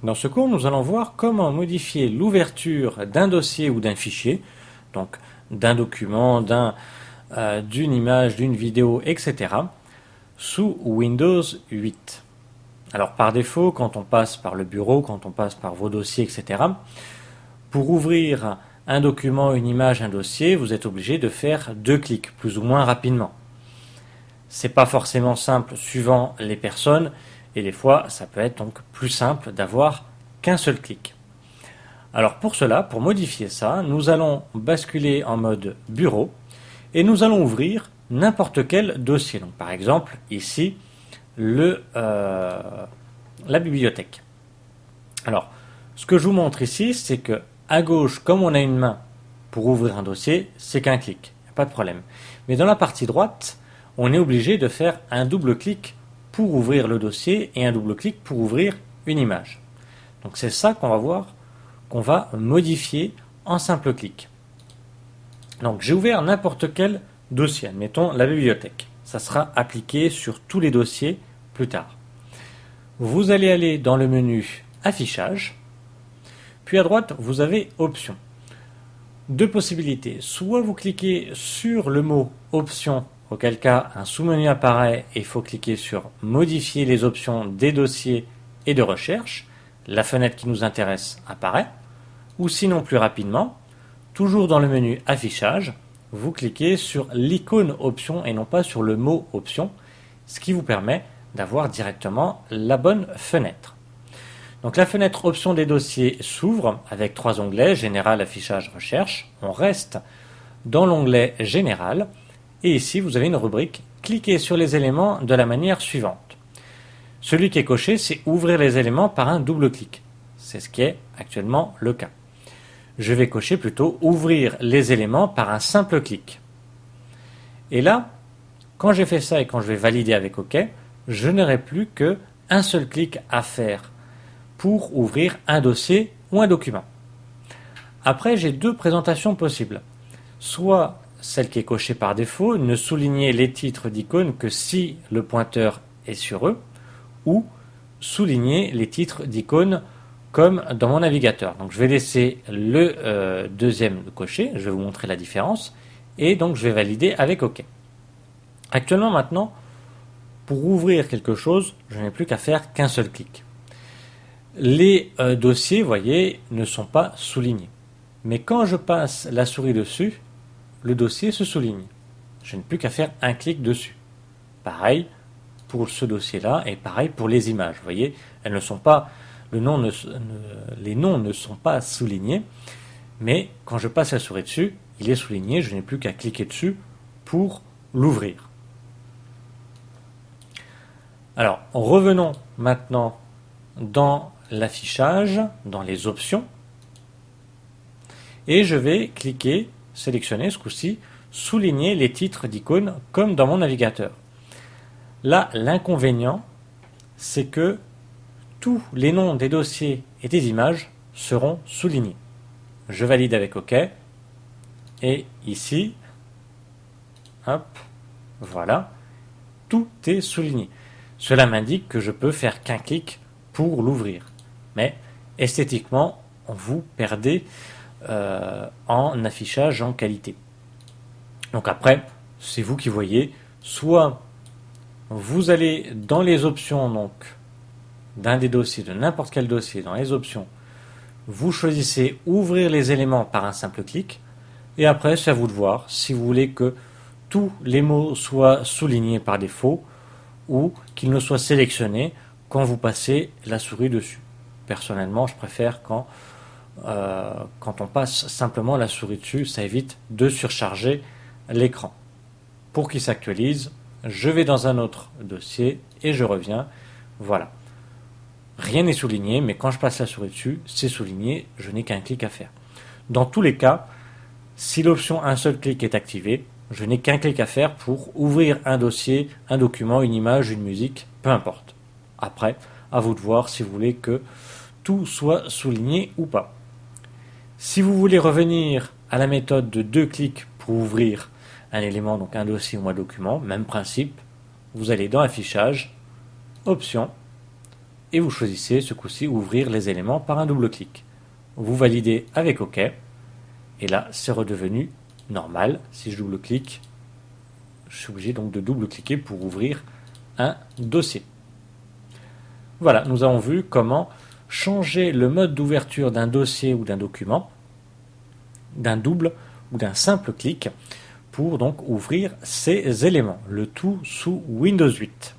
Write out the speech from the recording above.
Dans ce cours, nous allons voir comment modifier l'ouverture d'un dossier ou d'un fichier, donc d'un document, d'une image, d'une vidéo, etc., sous Windows 8. Alors par défaut, quand on passe par le bureau, quand on passe par vos dossiers, etc., pour ouvrir un document, une image, un dossier, vous êtes obligé de faire 2 clics, plus ou moins rapidement. C'est pas forcément simple suivant les personnes, et des fois, ça peut être donc plus simple d'avoir qu'un seul clic. Alors pour cela, pour modifier ça, nous allons basculer en mode bureau, et nous allons ouvrir n'importe quel dossier. Donc par exemple, ici, la bibliothèque. Alors, ce que je vous montre ici, c'est que à gauche, comme on a une main pour ouvrir un dossier, c'est qu'un clic, pas de problème. Mais dans la partie droite, on est obligé de faire un double clic pour ouvrir le dossier et un double clic pour ouvrir une image. Donc c'est ça qu'on va voir, qu'on va modifier en simple clic. Donc j'ai ouvert n'importe quel dossier, admettons la bibliothèque. Ça sera appliqué sur tous les dossiers plus tard. Vous allez aller dans le menu Affichage, puis à droite vous avez Options. 2 possibilités, soit vous cliquez sur le mot Options, auquel cas un sous-menu apparaît et il faut cliquer sur Modifier les options des dossiers et de recherche, la fenêtre qui nous intéresse apparaît, ou sinon plus rapidement, toujours dans le menu Affichage, vous cliquez sur l'icône Options et non pas sur le mot Options, ce qui vous permet d'avoir directement la bonne fenêtre. Donc la fenêtre Options des dossiers s'ouvre avec 3 onglets, Général, Affichage, Recherche. On reste dans l'onglet Général et ici vous avez une rubrique Cliquez sur les éléments de la manière suivante. Celui qui est coché, c'est ouvrir les éléments par un double clic. C'est ce qui est actuellement le cas. Je vais cocher plutôt ouvrir les éléments par un simple clic. Et là, quand j'ai fait ça et quand je vais valider avec OK, je n'aurai plus qu'un seul clic à faire pour ouvrir un dossier ou un document. Après, j'ai 2 présentations possibles. Soit celle qui est cochée par défaut, ne souligner les titres d'icônes que si le pointeur est sur eux, ou souligner les titres d'icônes comme dans mon navigateur. Donc je vais laisser le deuxième coché, je vais vous montrer la différence, et donc je vais valider avec OK. Actuellement maintenant, pour ouvrir quelque chose, je n'ai plus qu'à faire qu'un seul clic. Les dossiers, vous voyez, ne sont pas soulignés. Mais quand je passe la souris dessus, le dossier se souligne. Je n'ai plus qu'à faire un clic dessus. Pareil pour ce dossier-là et pareil pour les images. Vous voyez, elles ne sont pas, les noms ne sont pas soulignés, mais quand je passe la souris dessus, il est souligné. Je n'ai plus qu'à cliquer dessus pour l'ouvrir. Alors, revenons maintenant dans l'affichage, dans les options, et je vais cliquer, sélectionner ce coup-ci, souligner les titres d'icônes comme dans mon navigateur. Là, l'inconvénient, c'est que tous les noms des dossiers et des images seront soulignés. Je valide avec OK, et ici, hop, voilà, tout est souligné. Cela m'indique que je peux faire qu'un clic pour l'ouvrir. Mais esthétiquement, vous perdez en affichage, en qualité. Donc après, c'est vous qui voyez. Soit vous allez dans les options donc d'un des dossiers, de n'importe quel dossier, dans les options, vous choisissez ouvrir les éléments par un simple clic. Et après, c'est à vous de voir si vous voulez que tous les mots soient soulignés par défaut ou qu'ils ne soient sélectionnés quand vous passez la souris dessus. Personnellement, je préfère quand on passe simplement la souris dessus, ça évite de surcharger l'écran. Pour qu'il s'actualise, je vais dans un autre dossier et je reviens. Voilà. Rien n'est souligné, mais quand je passe la souris dessus, c'est souligné, je n'ai qu'un clic à faire. Dans tous les cas, si l'option un seul clic est activée, je n'ai qu'un clic à faire pour ouvrir un dossier, un document, une image, une musique, peu importe. Après, à vous de voir si vous voulez que tout soit souligné ou pas. Si vous voulez revenir à la méthode de 2 clics pour ouvrir un élément, donc un dossier ou un document, même principe, vous allez dans Affichage, Options, et vous choisissez ce coup-ci ouvrir les éléments par un double clic. Vous validez avec OK et là c'est redevenu normal. Si je double-clique, je suis obligé donc de double-cliquer pour ouvrir un dossier. Voilà, nous avons vu comment changer le mode d'ouverture d'un dossier ou d'un document, d'un double ou d'un simple clic, pour donc ouvrir ces éléments, le tout sous Windows 8.